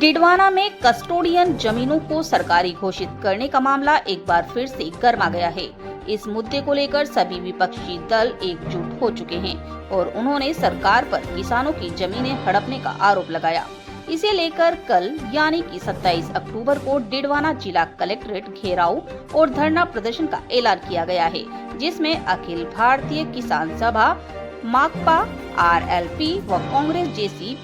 डिडवाना में कस्टोडियन जमीनों को सरकारी घोषित करने का मामला एक बार फिर से गर्मा गया है। इस मुद्दे को लेकर सभी विपक्षी दल एकजुट हो चुके हैं और उन्होंने सरकार पर किसानों की जमीनें हड़पने का आरोप लगाया। इसे लेकर कल यानी कि 27 अक्टूबर को डिडवाना जिला कलेक्ट्रेट घेराव और धरना प्रदर्शन का ऐलान किया गया है, जिसमें अखिल भारतीय किसान सभा, माकपा, आरएलपी व कांग्रेस जैसी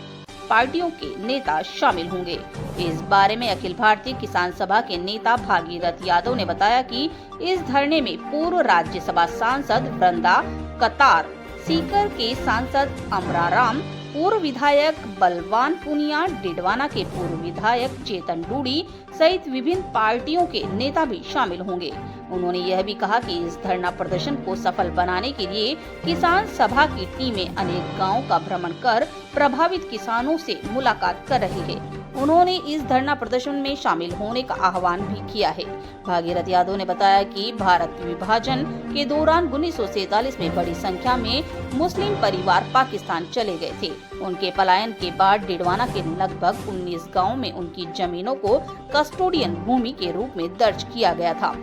पार्टियों के नेता शामिल होंगे। इस बारे में अखिल भारतीय किसान सभा के नेता भागीरथ यादव ने बताया कि इस धरने में पूर्व राज्यसभा सांसद वृंदा कतार, सीकर के सांसद अमराराम, पूर्व विधायक बलवान पुनिया, डिडवाना के पूर्व विधायक चेतन डूडी सहित विभिन्न पार्टियों के नेता भी शामिल होंगे। उन्होंने यह भी कहा कि इस धरना प्रदर्शन को सफल बनाने के लिए किसान सभा की टीमें अनेक गांवों का भ्रमण कर प्रभावित किसानों से मुलाकात कर रही है। उन्होंने इस धरना प्रदर्शन में शामिल होने का आह्वान भी किया है। भागीरथ यादव ने बताया कि भारत विभाजन के दौरान 1947 में बड़ी संख्या में मुस्लिम परिवार पाकिस्तान चले गए थे। उनके पलायन के बाद डिडवाना के लगभग 19 गाँव में उनकी जमीनों को कस्टोडियन भूमि के रूप में दर्ज किया गया था।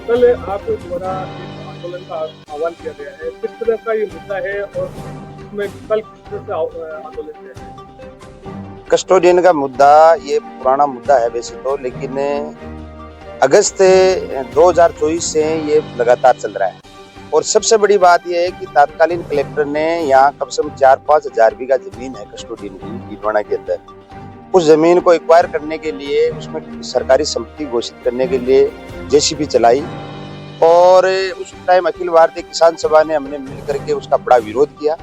कल आपके द्वारा एक आंदोलन का आह्वान किया गया है, किस तरह का ये मुद्दा है और इसमें कल किस तरह से आंदोलन किया है? कस्टोडियन का मुद्दा ये पुराना मुद्दा है वैसे तो, लेकिन अगस्त 2024 से ये लगातार चल रहा है। और सबसे बड़ी बात यह है कि तत्कालीन कलेक्टर ने यहाँ कम से कम 4-5 हजार बीघा जमीन है कस्टोडियन की डिडवाना के अंदर। उस जमीन को एक्वायर करने के लिए, उसमें सरकारी संपत्ति घोषित करने के लिए जेसीबी चलाई और उस टाइम अखिल भारतीय किसान सभा ने हमने मिलकर के उसका बड़ा विरोध किया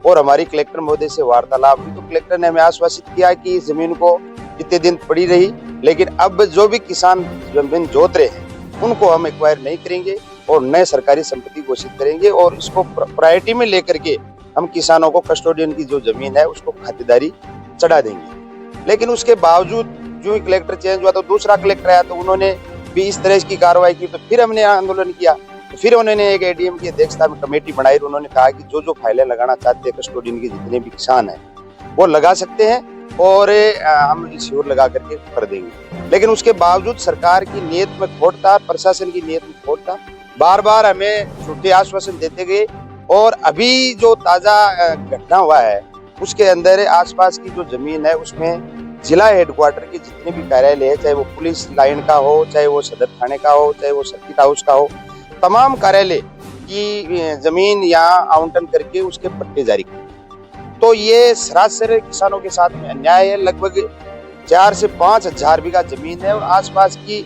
और हमारी कलेक्टर महोदय से वार्तालाप हुई। तो कलेक्टर ने हमें आश्वासित किया कि इस जमीन को इतने दिन पड़ी रही, लेकिन अब जो भी किसान जमीन जोत रहे हैं उनको हम एक्वायर नहीं करेंगे और नए सरकारी संपत्ति घोषित करेंगे और इसको प्रायोरिटी में लेकर के हम किसानों को कस्टोडियन की जो जमीन है उसको खातेदारी चढ़ा देंगे। लेकिन उसके बावजूद जो ही कलेक्टर चेंज हुआ तो दूसरा कलेक्टर आया तो उन्होंने भी इस तरह की कार्रवाई की। तो फिर हमने आंदोलन किया, तो फिर उन्होंने एक एडीएम की अध्यक्षता में कमेटी बनाई। उन्होंने कहा कि जो फाइलें लगाना चाहते हैं कस्टोडियन के जितने भी किसान हैं वो लगा सकते हैं और हम इंश्योर लगा करके कर देंगे। लेकिन उसके बावजूद सरकार की नीयत में खोट था, प्रशासन की नीयत में खोट था। बार बार हमें झूठे आश्वासन देते गए और अभी जो ताजा घटना हुआ है उसके अंदर आसपास की जो जमीन है उसमें जिला हेडक्वार्टर के जितने भी कार्यालय है, चाहे वो पुलिस लाइन का हो, चाहे वो सदर थाने का हो, चाहे वो सर्किट हाउस का हो, तमाम कार्यालय की जमीन यहाँ आवंटन करके उसके पट्टे जारी कर। तो ये सरासर किसानों के साथ में अन्याय है। लगभग 4 से 5 हजार बीघा जमीन है और आसपास की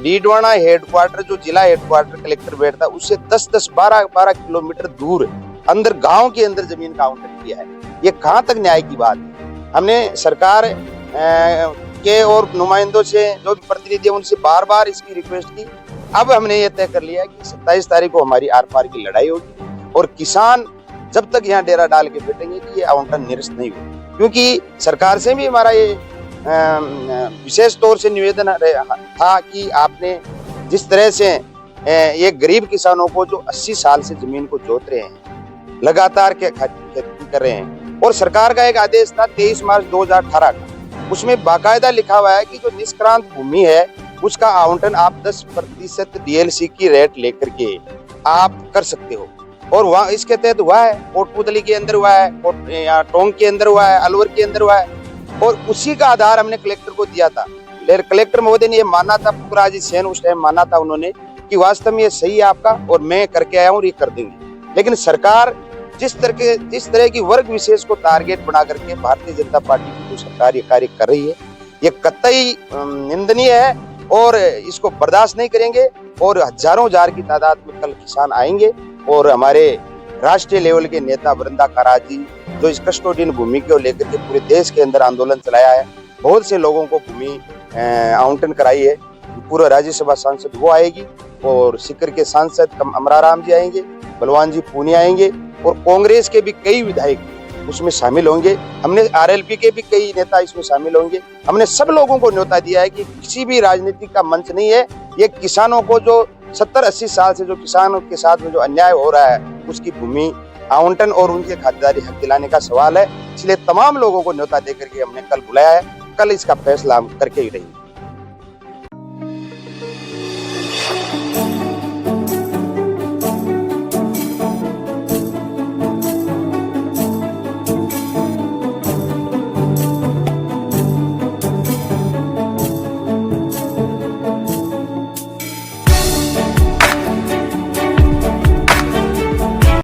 डिडवाना हेडक्वार्टर जो जिला हेडक्वार्टर कलेक्टर बैठता उससे 10-10, 12-12 किलोमीटर दूर अंदर गांव के अंदर जमीन का आवंटन किया है। ये कहाँ तक न्याय की बात है? हमने सरकार के और नुमाइंदों से जो भी प्रतिनिधि उनसे बार बार इसकी रिक्वेस्ट की। अब हमने ये तय कर लिया कि 27 तारीख को हमारी आर पार की लड़ाई होगी और किसान जब तक यहाँ डेरा डाल के बैठेंगे कि ये आवंटन निरस्त नहीं होगा। क्योंकि सरकार से भी हमारा ये विशेष तौर से निवेदन था कि आपने जिस तरह से ये गरीब किसानों को जो 80 साल से जमीन को जोत रहे हैं, लगातार खेती कर रहे हैं, और सरकार का एक आदेश था 23 मार्च 2018 का, उसमें बाकायदा लिखा हुआ है कि जो निष्क्रांत भूमि है उसका आवंटन आप 10% डीएलसी की रेट लेकर के आप कर सकते हो। और वहाँ इसके तहत हुआ है, कोटपुतली के अंदर हुआ है, टोंक के अंदर हुआ है, अलवर के अंदर हुआ है और उसी का आधार हमने कलेक्टर को दिया था। कलेक्टर महोदय ने ये माना था, पुखराज सेन उस टाइम माना था उन्होंने कि वास्तव में ये सही है आपका और मैं करके आया हूँ और ये कर देंगे। लेकिन सरकार जिस तरह की वर्ग विशेष को टारगेट बना करके भारतीय जनता पार्टी की जो सरकार ये कार्य कर रही है, ये कतई निंदनीय है और इसको बर्दाश्त नहीं करेंगे। और हजारों हजार की तादाद में कल किसान आएंगे और हमारे राष्ट्रीय लेवल के नेता वृंदा कराज जी जो इस कस्टोडियन भूमि को लेकर के पूरे देश के अंदर आंदोलन चलाया है, बहुत से लोगों को भूमि आवंटन कराई है, पूर्व राज्यसभा सांसद वो आएगी और सीकर के सांसद अमराराम जी आएंगे, बलवान जी पूनिया आएंगे और कांग्रेस के भी कई विधायक उसमें शामिल होंगे। हमने आरएलपी के भी कई नेता इसमें शामिल होंगे। हमने सब लोगों को न्योता दिया है कि किसी भी राजनीति का मंच नहीं है, ये किसानों को जो 70-80 साल से जो किसानों के साथ में जो अन्याय हो रहा है उसकी भूमि आवंटन और उनके खातेदारी हक दिलाने का सवाल है। इसलिए तमाम लोगों को न्योता देकर के हमने कल बुलाया है। कल इसका फैसला हम करके ही रहेंगे।